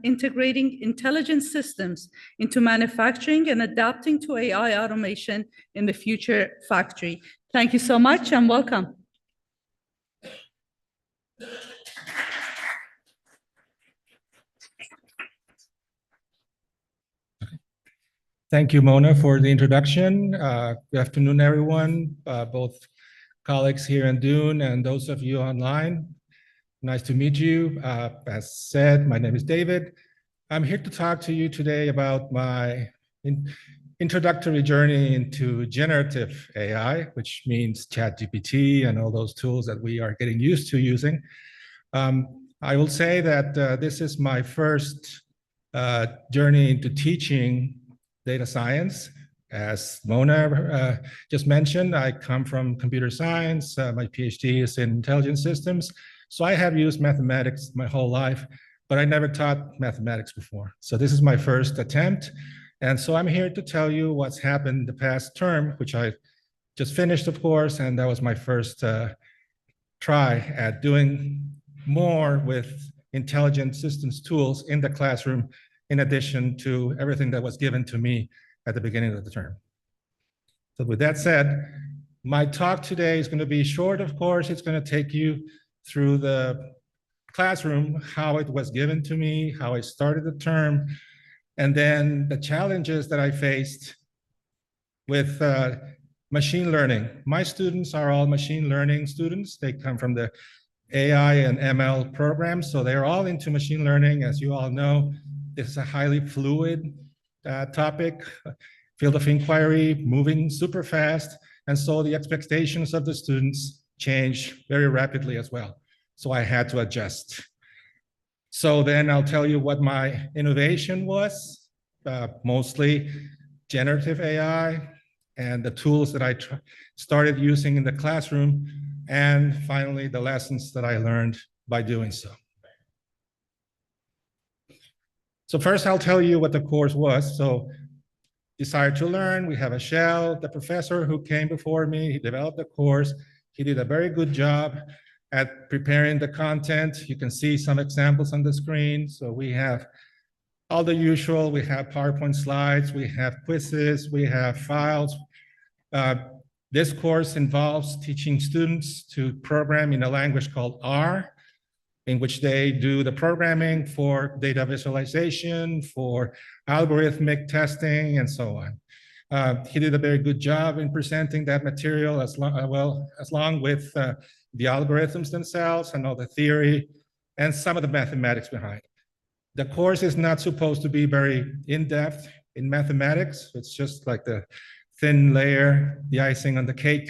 integrating intelligent systems into manufacturing and adapting to AI automation in the future factory. Thank you so much and welcome. Thank you, Mona, for the introduction. Good afternoon, everyone, both colleagues here in Dune and those of you online. Nice to meet you. As said, my name is David. I'm here to talk to you today about my introductory journey into generative AI, which means ChatGPT and all those tools that we are getting used to using. I will say that this is my first journey into teaching data science. As Mona just mentioned, I come from computer science. My PhD is in intelligent systems. So I have used mathematics my whole life, but I never taught mathematics before. So this is my first attempt. And so I'm here to tell you what's happened the past term, which I just finished, of course, and that was my first try at doing more with intelligent systems tools in the classroom, in addition to everything that was given to me at the beginning of the term. So with that said, my talk today is going to be short, of course. It's going to take you through the classroom, how it was given to me, how I started the term, and then the challenges that I faced with machine learning. My students are all machine learning students. They come from the AI and ML programs, so they're all into machine learning. As you all know, this is a highly fluid topic, field of inquiry, moving super fast, and so the expectations of the students change very rapidly as well. So I had to adjust. So then I'll tell you what my innovation was, mostly generative AI and the tools that I started using in the classroom, and finally the lessons that I learned by doing so. So first I'll tell you what the course was. So Desire to Learn, we have a shell. The professor who came before me, he developed the course. He did a very good job at preparing the content. You can see some examples on the screen. So we have all the usual. We have PowerPoint slides, we have quizzes, we have files. This course involves teaching students to program in a language called R, in which they do the programming for data visualization, for algorithmic testing, and so on. He did a very good job in presenting that material as long with the algorithms themselves and all the theory and some of the mathematics behind. The course is not supposed to be very in-depth in mathematics. It's just like the thin layer, the icing on the cake,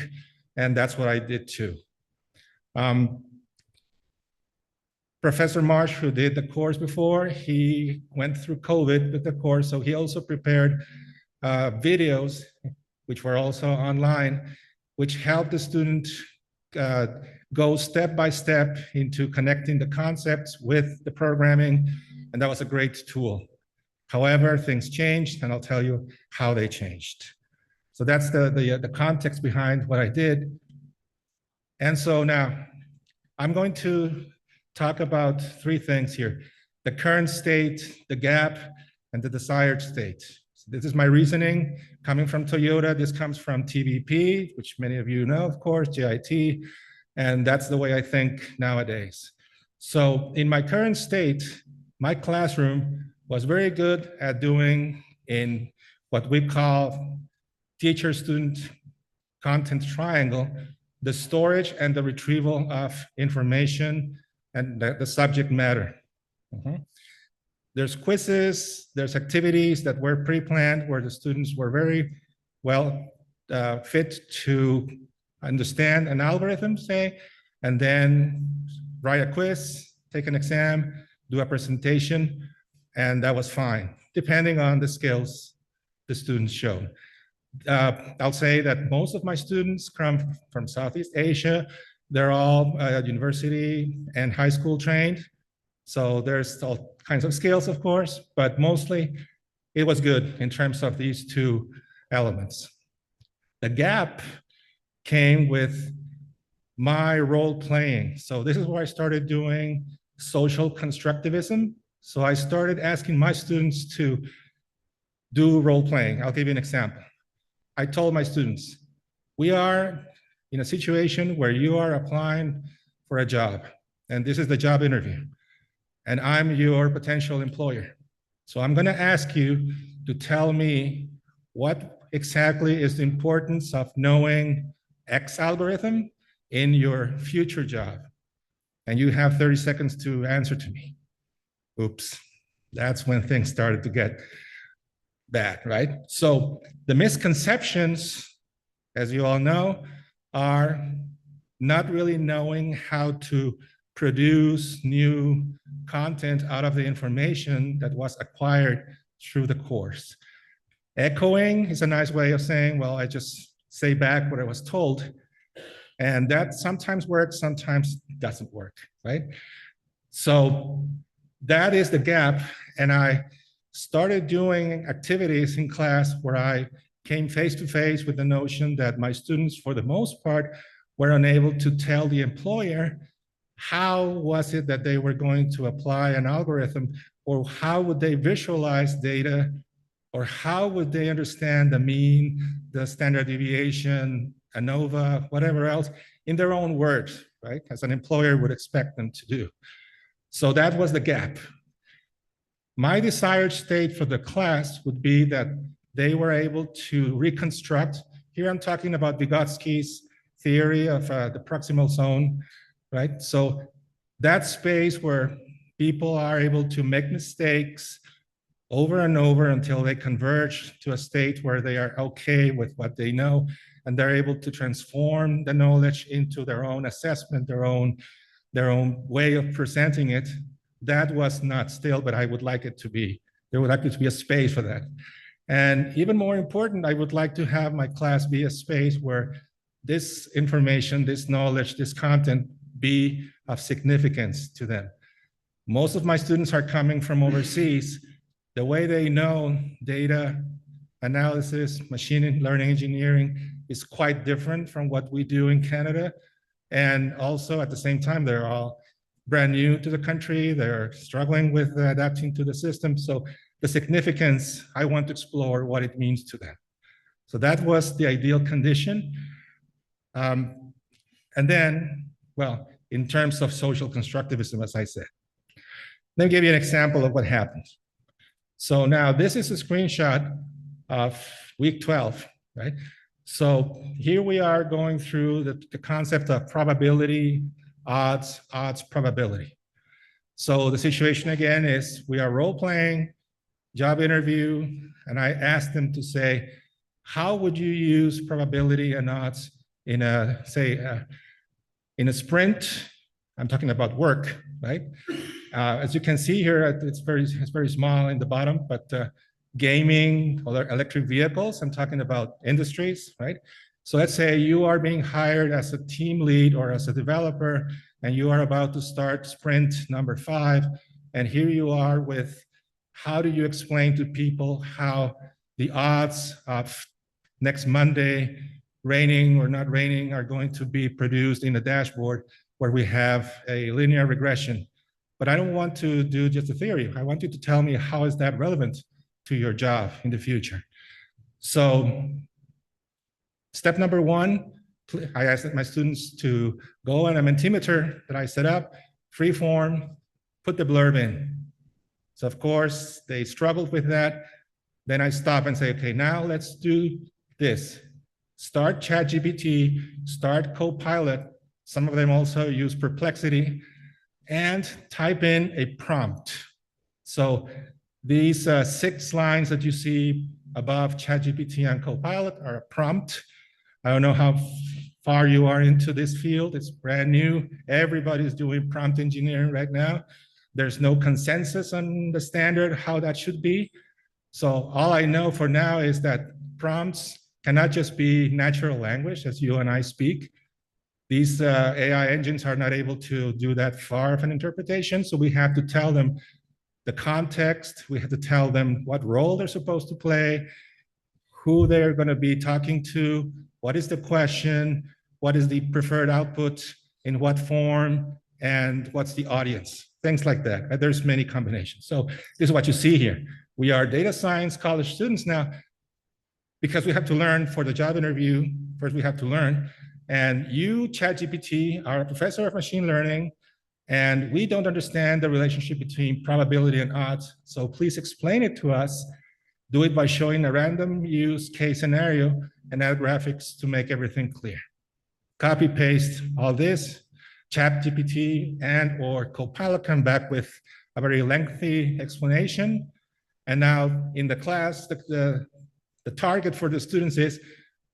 and that's what I did too. Professor Marsh, who did the course before, he went through COVID with the course, so he also prepared videos, which were also online, which helped the student go step by step into connecting the concepts with the programming, and that was a great tool. However, things changed, and I'll tell you how they changed. So that's the context behind what I did. And so now I'm going to talk about three things here: the current state, the gap, and the desired state. So this is my reasoning coming from Toyota. This comes from TVP, which many of you know, of course, JIT, and that's the way I think nowadays. So in my current state, my classroom was very good at doing in what we call teacher-student content triangle, the storage and the retrieval of information and the subject matter. There's quizzes, there's activities that were pre-planned where the students were very well fit to understand an algorithm, say, and then write a quiz, take an exam, do a presentation, and that was fine, depending on the skills the students showed. I'll say that most of my students come from Southeast Asia. They're all university and high school trained. So there's all kinds of skills, of course, but mostly it was good in terms of these two elements. The gap came with my role playing. So this is where I started doing social constructivism. So I started asking my students to do role playing. I'll give you an example. I told my students, we are in a situation where you are applying for a job, and this is the job interview, and I'm your potential employer. So I'm gonna ask you to tell me what exactly is the importance of knowing X algorithm in your future job. And you have 30 seconds to answer to me. Oops, that's when things started to get bad, right? So the misconceptions, as you all know, are not really knowing how to produce new content out of the information that was acquired through the course. Echoing is a nice way of saying, well, I just say back what I was told. And that sometimes works, sometimes doesn't work, right? So that is the gap. And I started doing activities in class where I came face to face with the notion that my students, for the most part, were unable to tell the employer how was it that they were going to apply an algorithm, or how would they visualize data, or how would they understand the mean, the standard deviation, ANOVA, whatever else, in their own words, right? As an employer would expect them to do. So that was the gap. My desired state for the class would be that they were able to reconstruct. Here I'm talking about Vygotsky's theory of the proximal zone, right? So that space where people are able to make mistakes over and over until they converge to a state where they are okay with what they know, and they're able to transform the knowledge into their own assessment, their own way of presenting it. That was not still, but I would like it to be. There would like it to be a space for that. And even more important, I would like to have my class be a space where this information, this knowledge, this content be of significance to them. Most of my students are coming from overseas. The way they know data analysis, machine learning engineering is quite different from what we do in Canada. And also at the same time, they're all brand new to the country. They're struggling with adapting to the system. So the significance, I want to explore what it means to them. So that was the ideal condition. And then, well, in terms of social constructivism, as I said, let me give you an example of what happens. So now this is a screenshot of week 12, right? So here we are going through the concept of probability, odds, probability. So the situation again is we are role-playing, job interview, and I asked them to say, how would you use probability and odds in a, say, in a sprint? I'm talking about work, right? As you can see here, it's very small in the bottom, but gaming, or electric vehicles, I'm talking about industries, right? So let's say you are being hired as a team lead or as a developer, and you are about to start sprint number 5, and here you are with how do you explain to people how the odds of next Monday, raining or not raining, are going to be produced in a dashboard where we have a linear regression. But I don't want to do just a theory. I want you to tell me how is that relevant to your job in the future. So step number 1, I asked my students to go on a Mentimeter that I set up, free form, put the blurb in. So of course, they struggled with that. Then I stop and say, okay, now let's do this. Start ChatGPT, start Copilot. Some of them also use Perplexity, and type in a prompt. So these 6 lines that you see above ChatGPT and Copilot are a prompt. I don't know how far you are into this field. It's brand new. Everybody's doing prompt engineering right now. There's no consensus on the standard, how that should be. So all I know for now is that prompts cannot just be natural language as you and I speak. These AI engines are not able to do that far of an interpretation. So we have to tell them the context. We have to tell them what role they're supposed to play, who they're going to be talking to, what is the question, what is the preferred output, in what form, and what's the audience, things like that. There's many combinations. So this is what you see here. We are data science college students now because we have to learn for the job interview. First, we have to learn. And you, ChatGPT, are a professor of machine learning, and we don't understand the relationship between probability and odds. So please explain it to us. Do it by showing a random use case scenario and add graphics to make everything clear. Copy paste all this. ChatGPT and or Copilot come back with a very lengthy explanation. And now in the class, the target for the students is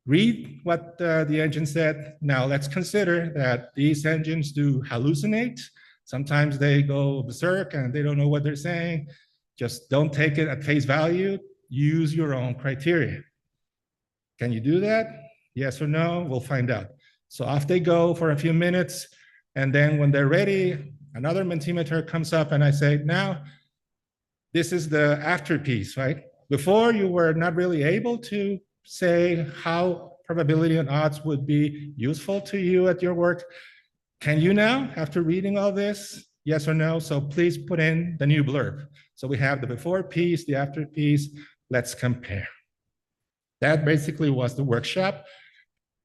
read what the engine said. Now let's consider that these engines do hallucinate. Sometimes they go berserk and they don't know what they're saying. Just don't take it at face value. Use your own criteria. Can you do that? Yes or no? We'll find out. So off they go for a few minutes. And then when they're ready, another Mentimeter comes up and I say, now, this is the after piece, right? Before you were not really able to say how probability and odds would be useful to you at your work. Can you now, after reading all this? Yes or no? So please put in the new blurb. So we have the before piece, the after piece. Let's compare. That basically was the workshop.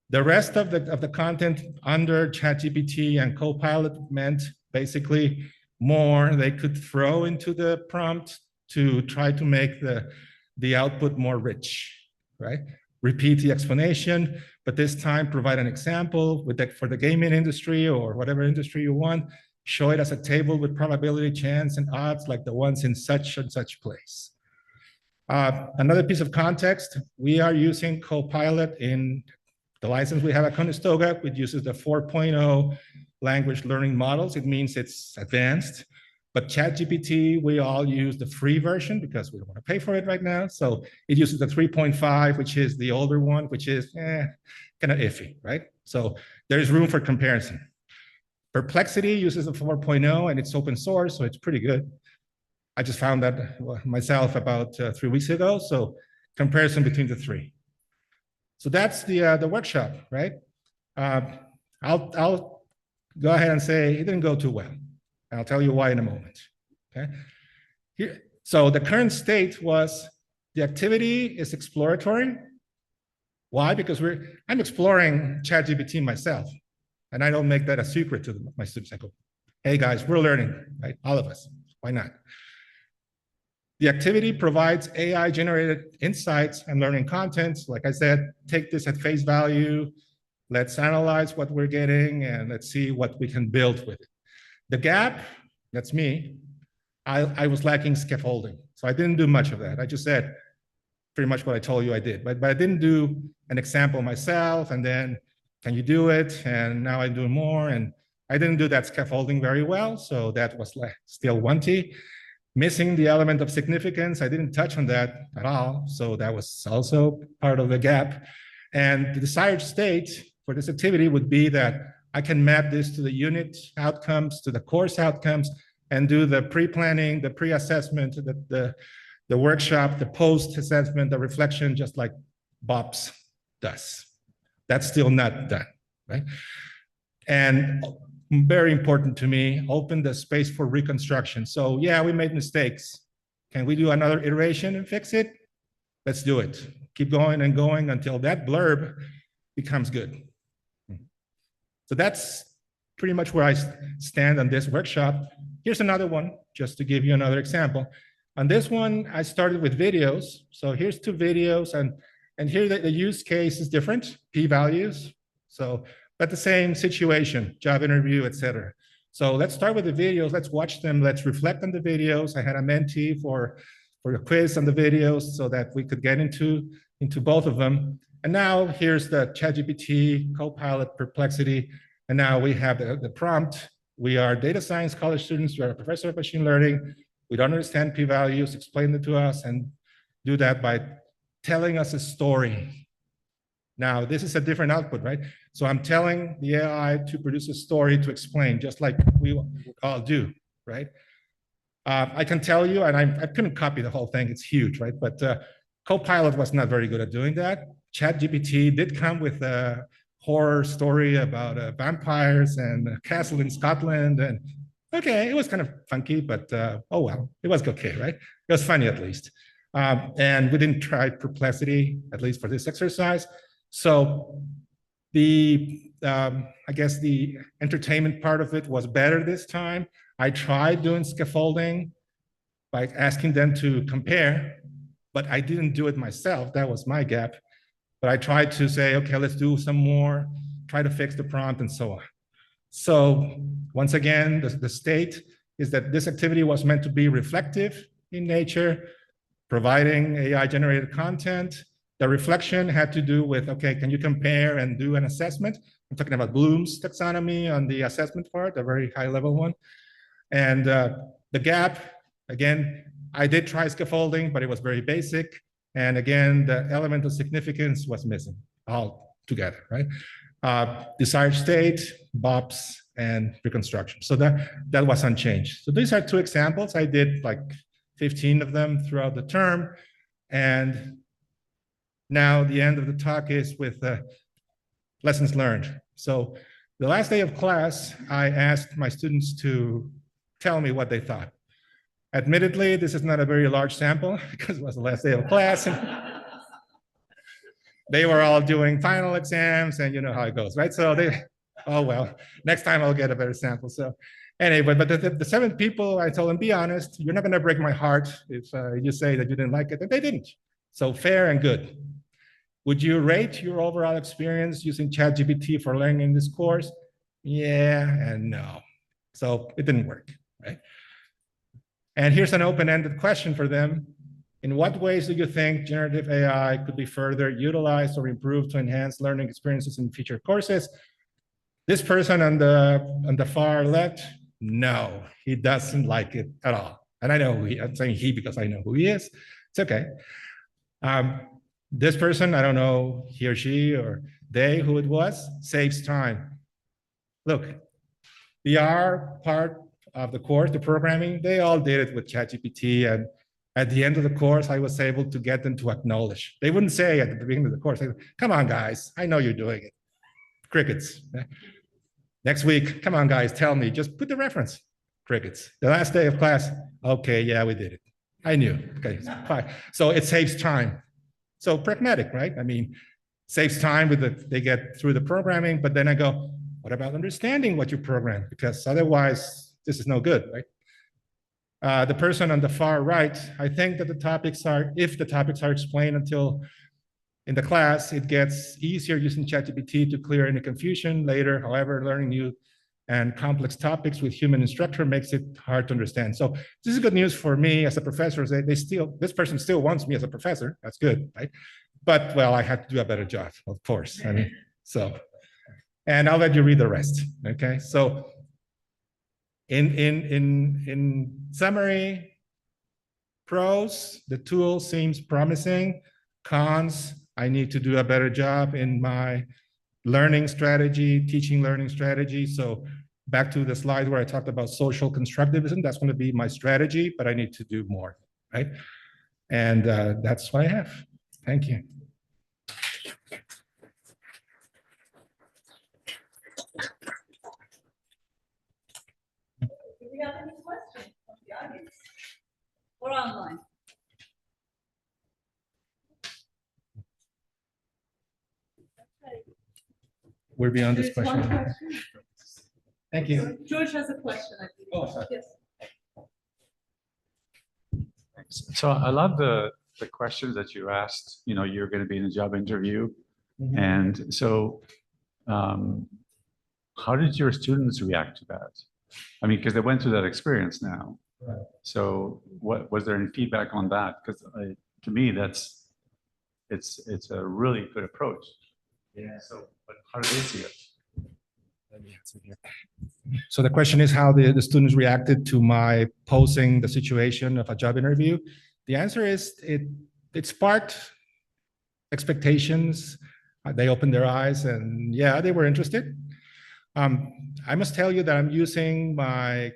The rest of the content under ChatGPT and Copilot meant basically more they could throw into the prompt to try to make the output more rich, right? Repeat the explanation, but this time provide an example for the gaming industry or whatever industry you want. Show it as a table with probability, chance, and odds like the ones in such and such place. Another piece of context, we are using Copilot in the license we have at Conestoga, which uses the 4.0 language learning models. It means it's advanced. But ChatGPT, we all use the free version because we don't want to pay for it right now. So it uses the 3.5, which is the older one, which is kind of iffy, right? So there's room for comparison. Perplexity uses the 4.0 and it's open source, so it's pretty good. I just found that myself about 3 weeks ago. So comparison between the three. So that's the workshop, right? I'll go ahead and say it didn't go too well. And I'll tell you why in a moment, okay? So the current state was the activity is exploratory. Why? Because I'm exploring ChatGPT myself, and I don't make that a secret to my students. I go, hey guys, we're learning, right? All of us, why not? The activity provides AI-generated insights and learning content. Like I said, take this at face value. Let's analyze what we're getting, and let's see what we can build with it. The gap, that's me. I was lacking scaffolding, so I didn't do much of that. I just said pretty much what I told you I did, but I didn't do an example myself, and then, can you do it? And now I'm doing more, and I didn't do that scaffolding very well, so that was still wanty. Missing the element of significance, I didn't touch on that at all, so that was also part of the gap. And the desired state for this activity would be that I can map this to the unit outcomes, to the course outcomes, and do the pre-planning, the pre-assessment, the workshop, the post-assessment, the reflection, just like BOPS does. That's still not done, right? And very important to me, open the space for reconstruction. So yeah, we made mistakes. Can we do another iteration and fix it? Let's do it. Keep going and going until that blurb becomes good. So that's pretty much where I stand on this workshop. Here's another one, just to give you another example. On this one, I started with videos. So here's 2 videos, and here the use case is different, p-values. So, but the same situation, job interview, et cetera. So let's start with the videos. Let's watch them. Let's reflect on the videos. I had a mentee for a quiz on the videos so that we could get into both of them. And now here's the ChatGPT, Copilot, Perplexity. And now we have the prompt. We are data science college students. We are a professor of machine learning. We don't understand p-values. Explain it to us and do that by telling us a story. Now, this is a different output, right? So I'm telling the AI to produce a story to explain, just like we all do, right? I can tell you, and I couldn't copy the whole thing. It's huge, right? But Copilot was not very good at doing that. ChatGPT did come with horror story about vampires and a castle in Scotland. And okay, it was kind of funky, but oh well, it was okay, right? It was funny at least. And we didn't try perplexity, at least for this exercise. So I guess the entertainment part of it was better this time. I tried doing scaffolding by asking them to compare, but I didn't do it myself. That was my gap. But I tried to say, okay, let's do some more, try to fix the prompt and so on. So once again, the state is that this activity was meant to be reflective in nature, providing AI-generated content. The reflection had to do with, okay, can you compare and do an assessment? I'm talking about Bloom's taxonomy on the assessment part, a very high-level one. And the gap, again, I did try scaffolding, but it was very basic. And again, the element of significance was missing altogether, right? Desired state, BOPs, and reconstruction. So that was unchanged. So these are two examples. I did like 15 of them throughout the term. And now the end of the talk is with lessons learned. So the last day of class, I asked my students to tell me what they thought. Admittedly, this is not a very large sample because it was the last day of class. And they were all doing final exams and you know how it goes, right? So oh well, next time I'll get a better sample. So anyway, but the 7 people, I told them, be honest, you're not gonna break my heart if you say that you didn't like it, and they didn't. So fair and good. Would you rate your overall experience using ChatGPT for learning in this course? Yeah and no. So it didn't work, right? And here's an open-ended question for them. In what ways do you think generative AI could be further utilized or improved to enhance learning experiences in future courses? This person on the far left, no, he doesn't like it at all. And I know I'm saying he because I know who he is. It's okay. This person, I don't know he or she or they, who it was, saves time. Look, the R part of the course, the programming, they all did it with ChatGPT. And at the end of the course, I was able to get them to acknowledge. They wouldn't say at the beginning of the course, come on, guys, I know you're doing it. Crickets. Next week, come on, guys, tell me, just put the reference. Crickets. The last day of class, okay, yeah, we did it. I knew, okay, fine. So it saves time. So pragmatic, right? I mean, saves time they get through the programming, but then I go, what about understanding what you programmed? Because otherwise, this is no good, right? The person on the far right, I think that if the topics are explained until in the class, it gets easier using ChatGPT to clear any confusion later. However, learning new and complex topics with human instructor makes it hard to understand. So this is good news for me as a professor. This person still wants me as a professor. That's good, right? But well, I had to do a better job, of course. I mean, so, and I'll let you read the rest. Okay, so in summary, pros, the tool seems promising. Cons, I need to do a better job in my learning strategy, teaching learning strategy. So back to the slide where I talked about social constructivism, that's going to be my strategy, but I need to do more, right? And that's what I have. Thank you. Do we have any questions from the audience or online? We're beyond this question. Thank you. George has a question, I think. Oh, sorry. Yes. So I love the questions that you asked. You know, you're going to be in a job interview. Mm-hmm. And so how did your students react to that? I mean, because they went through that experience now. Right. So was there any feedback on that? Because to me, it's a really good approach. Yeah. So, but how do they see it? Let me answer here. So the question is how the students reacted to my posing the situation of a job interview. The answer is it sparked expectations. They opened their eyes and yeah, they were interested. I must tell you that I'm using my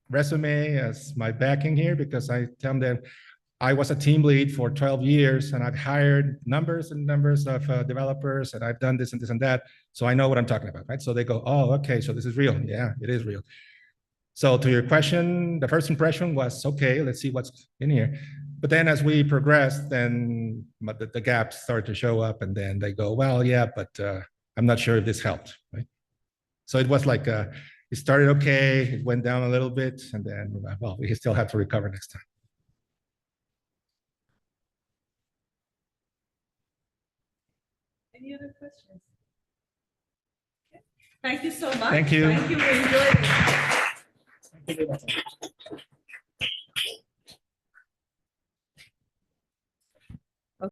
resume as my backing here because I tell them I was a team lead for 12 years and I've hired numbers and numbers of developers and I've done this and this and that. So I know what I'm talking about, right? So they go, oh, okay, so this is real. Yeah, it is real. So to your question, the first impression was, okay, let's see what's in here. But then as we progressed, then the gaps start to show up and then they go, well, yeah, but I'm not sure if this helped, right? So it was like, it started okay, it went down a little bit and then, well, we still have to recover next time. Any other questions? Okay. Thank you so much. Thank you. Thank you. We enjoyed it. Thank you very much.